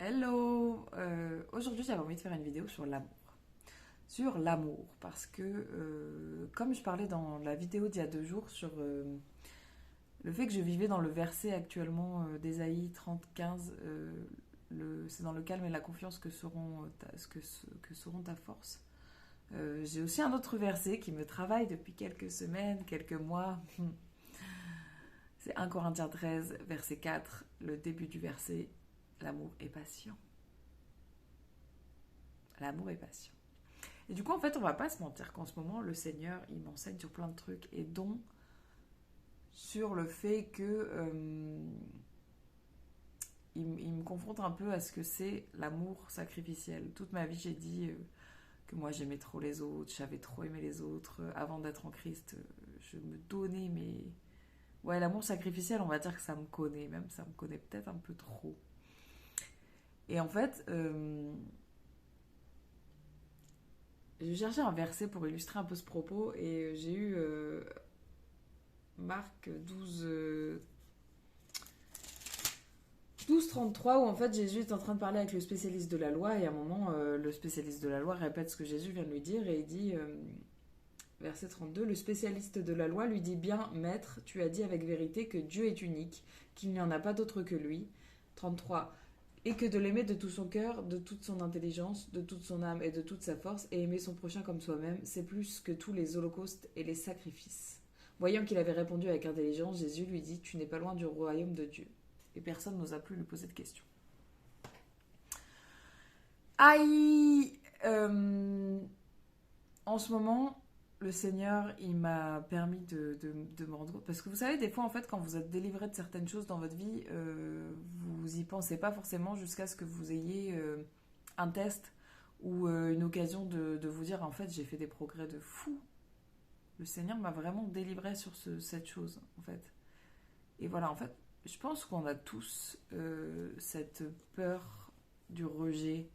Hello! Aujourd'hui, j'avais envie de faire une vidéo sur l'amour. Sur l'amour, parce que comme je parlais dans la vidéo d'il y a 2 jours sur le fait que je vivais dans le verset actuellement d'Ésaïe 30, 15, c'est dans le calme et la confiance que seront que seront ta force. J'ai aussi un autre verset qui me travaille depuis quelques semaines, quelques mois. C'est 1 Corinthiens 13, verset 4, le début du verset. L'amour est patient. L'amour est patient. Et du coup, en fait, on va pas se mentir qu'en ce moment, le Seigneur, il m'enseigne sur plein de trucs, et dont sur le fait que il me confronte un peu à ce que c'est l'amour sacrificiel. Toute ma vie, j'ai dit que moi, j'aimais trop les autres, j'avais trop aimé les autres. Avant d'être en Christ, je me donnais, mais... Ouais, l'amour sacrificiel, on va dire que ça me connaît, même ça me connaît peut-être un peu trop. Et en fait, je cherchais un verset pour illustrer un peu ce propos, et j'ai eu Marc 12, 12, 33, où en fait Jésus est en train de parler avec le spécialiste de la loi, et à un moment, le spécialiste de la loi répète ce que Jésus vient de lui dire, et il dit, verset 32, le spécialiste de la loi lui dit bien, Maître, tu as dit avec vérité que Dieu est unique, qu'il n'y en a pas d'autre que lui. 33, et que de l'aimer de tout son cœur, de toute son intelligence, de toute son âme et de toute sa force, et aimer son prochain comme soi-même, c'est plus que tous les holocaustes et les sacrifices. Voyant qu'il avait répondu avec intelligence, Jésus lui dit, tu n'es pas loin du royaume de Dieu. Et personne n'osa plus lui poser de questions. Aïe En ce moment, le Seigneur, il m'a permis de me rendre compte. Parce que vous savez, des fois, en fait, quand vous êtes délivré de certaines choses dans votre vie, vous y pensez pas forcément jusqu'à ce que vous ayez un test ou une occasion de vous dire, en fait, j'ai fait des progrès de fou. Le Seigneur m'a vraiment délivré sur cette chose, en fait. Et voilà, en fait, je pense qu'on a tous cette peur du rejet,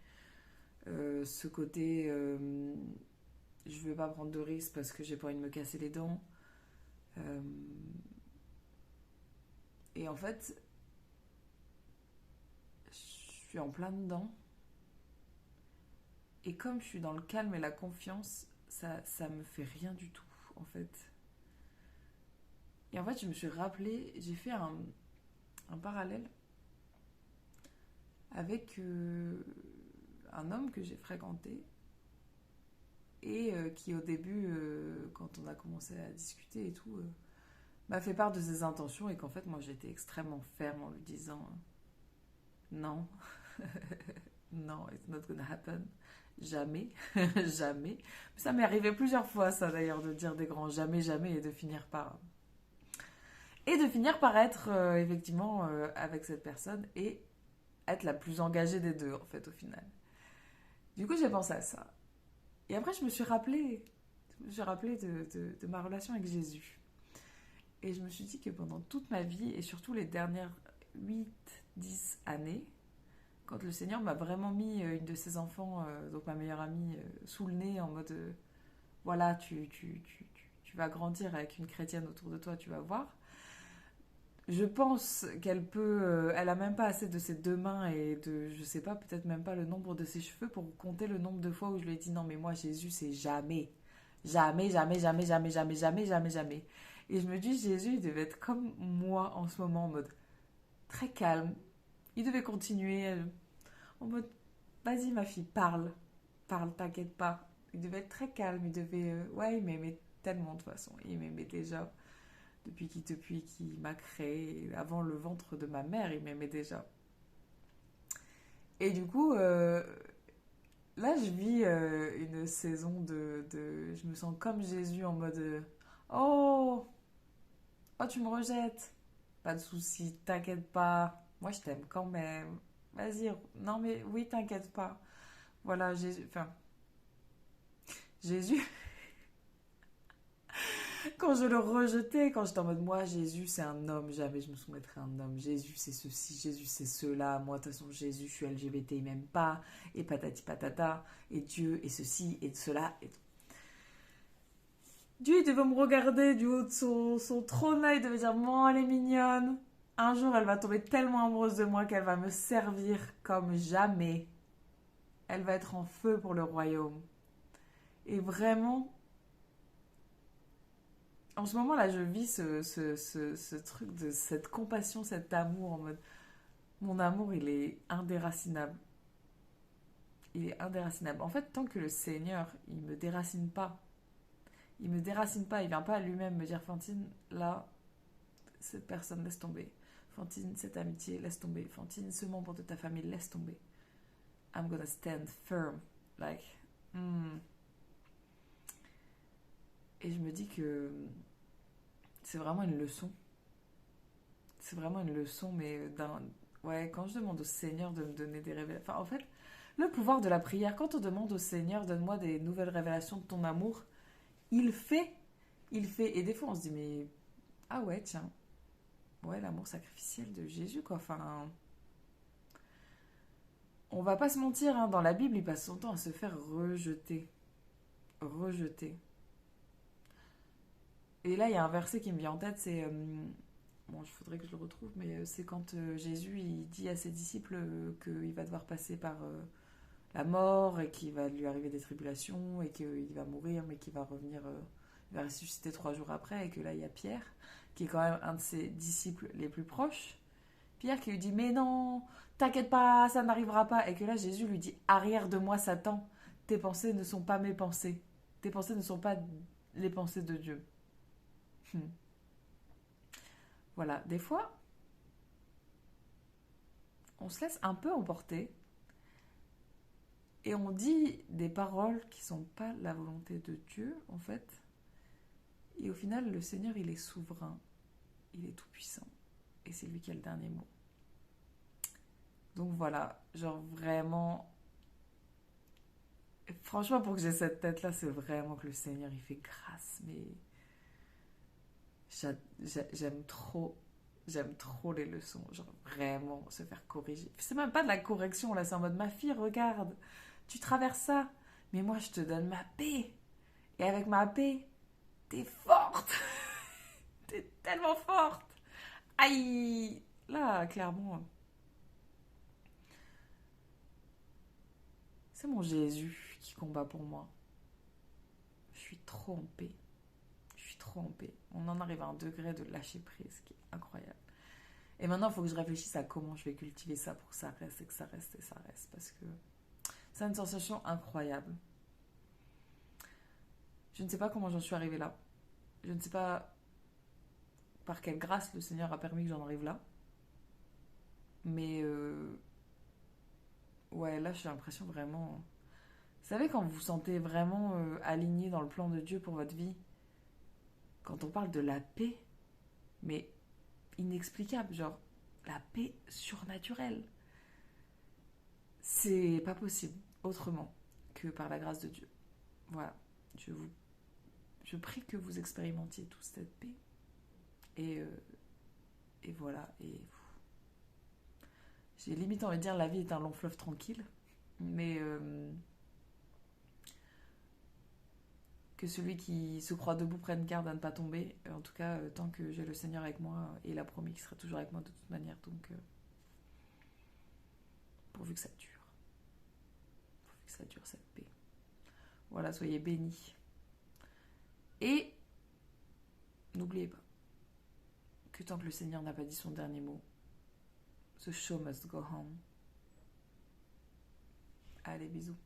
ce côté je veux pas prendre de risques parce que j'ai pas envie de me casser les dents. Euh, et en fait, je suis en plein dedans. Et comme je suis dans le calme et la confiance, ça me fait rien du tout, en fait. Et en fait, je me suis rappelé, j'ai fait un parallèle avec un homme que j'ai fréquenté et qui au début, quand on a commencé à discuter et tout, m'a fait part de ses intentions, et qu'en fait moi j'étais extrêmement ferme en lui disant non, non, it's not gonna happen, jamais, jamais. Ça m'est arrivé plusieurs fois, ça d'ailleurs, de dire des grands jamais, jamais, et de finir par être effectivement avec cette personne et être la plus engagée des deux, en fait, au final. Du coup, j'ai pensé à ça. Et après, je me suis rappelé de ma relation avec Jésus. Et je me suis dit que pendant toute ma vie, et surtout les dernières 8, 10 années, quand le Seigneur m'a vraiment mis une de ses enfants, donc ma meilleure amie, sous le nez, en mode voilà, tu vas grandir avec une chrétienne autour de toi, tu vas voir. Je pense qu'elle peut. Elle a même pas assez de ses 2 mains et de. Je sais pas, peut-être même pas le nombre de ses cheveux pour compter le nombre de fois où je lui ai dit non, mais moi, Jésus, c'est jamais. Jamais, jamais, jamais, jamais, jamais, jamais, jamais, jamais. Et je me dis, Jésus, il devait être comme moi en ce moment, en mode très calme. Il devait continuer en mode vas-y, ma fille, parle. Parle, t'inquiète pas. Il devait être très calme. Il devait. Ouais, il m'aimait tellement de toute façon. Il m'aimait déjà depuis qu'il m'a créé. Avant le ventre de ma mère, il m'aimait déjà. Et du coup, là, je vis une saison je me sens comme Jésus en mode oh, oh, tu me rejettes. Pas de souci, t'inquiète pas. Moi, je t'aime quand même. Vas-y, non mais oui, t'inquiète pas. Voilà, Jésus, quand je le rejetais, quand j'étais en mode moi, Jésus, c'est un homme, jamais je me soumettrai à un homme. Jésus, c'est ceci, Jésus, c'est cela. Moi, de toute façon, Jésus, je suis LGBT, il m'aime pas. Et patati patata. Et Dieu, et ceci, et cela. Et... Dieu, il devait me regarder du haut de son trône là, il devait dire, moi, elle est mignonne. Un jour, elle va tomber tellement amoureuse de moi qu'elle va me servir comme jamais. Elle va être en feu pour le royaume. Et vraiment, en ce moment-là, je vis ce truc de cette compassion, cet amour en mode, mon amour, il est indéracinable. Il est indéracinable. En fait, tant que le Seigneur, il me déracine pas, il me déracine pas, il vient pas à lui-même me dire, Fantine, là, cette personne, laisse tomber. Fantine, cette amitié, laisse tomber. Fantine, ce membre de ta famille, laisse tomber. I'm gonna stand firm. Like, hmm. Et je me dis que c'est vraiment une leçon. C'est vraiment une leçon, mais d'un. Ouais, quand je demande au Seigneur de me donner des révélations. Enfin, en fait, le pouvoir de la prière, quand on demande au Seigneur, donne-moi des nouvelles révélations de ton amour, il fait. Il fait. Et des fois, on se dit, mais. Ah ouais, tiens. Ouais, l'amour sacrificiel de Jésus, quoi. Enfin. On va pas se mentir, hein, dans la Bible, il passe son temps à se faire rejeter. Rejeter. Et là, il y a un verset qui me vient en tête, c'est... bon, il faudrait que je le retrouve, mais c'est quand Jésus, il dit à ses disciples qu'il va devoir passer par la mort et qu'il va lui arriver des tribulations et qu'il va mourir, mais qu'il va revenir... il va ressusciter 3 jours après, et que là, il y a Pierre, qui est quand même un de ses disciples les plus proches. Pierre qui lui dit, mais non, t'inquiète pas, ça n'arrivera pas. Et que là, Jésus lui dit, arrière de moi, Satan, tes pensées ne sont pas mes pensées. Tes pensées ne sont pas les pensées de Dieu. Voilà, des fois, on se laisse un peu emporter et on dit des paroles qui sont pas la volonté de Dieu, en fait. Et au final, le Seigneur, il est souverain, il est tout-puissant. Et c'est lui qui a le dernier mot. Donc voilà, genre vraiment... Franchement, pour que j'ai cette tête-là, c'est vraiment que le Seigneur, il fait grâce. Mais j'aime trop, j'aime trop les leçons. Genre vraiment se faire corriger. C'est même pas de la correction, là, c'est en mode, ma fille, regarde, tu traverses ça. Mais moi, je te donne ma paix. Et avec ma paix, t'es forte. T'es tellement forte. Aïe. Là, clairement, c'est mon Jésus qui combat pour moi. Je suis trop en paix. Je suis trop en paix. On en arrive à un degré de lâcher prise qui est incroyable. Et maintenant, il faut que je réfléchisse à comment je vais cultiver ça pour que ça reste et que ça reste et ça reste. Parce que c'est une sensation incroyable. Je ne sais pas comment j'en suis arrivée là. Je ne sais pas par quelle grâce le Seigneur a permis que j'en arrive là. Mais ouais, là, j'ai l'impression vraiment... Vous savez, quand vous vous sentez vraiment aligné dans le plan de Dieu pour votre vie, quand on parle de la paix, mais inexplicable, genre la paix surnaturelle. C'est pas possible autrement que par la grâce de Dieu. Voilà, je prie que vous expérimentiez tous cette paix. Et, euh, et voilà, et j'ai limite envie de dire la vie est un long fleuve tranquille, mais que celui qui se croit debout prenne garde à ne pas tomber. En tout cas, tant que j'ai le Seigneur avec moi, et il a promis qu'il sera toujours avec moi de toute manière, donc pourvu que ça dure. Pourvu que ça dure cette paix. Voilà, soyez bénis. Et n'oubliez pas que tant que le Seigneur n'a pas dit son dernier mot, the show must go on. Allez, bisous.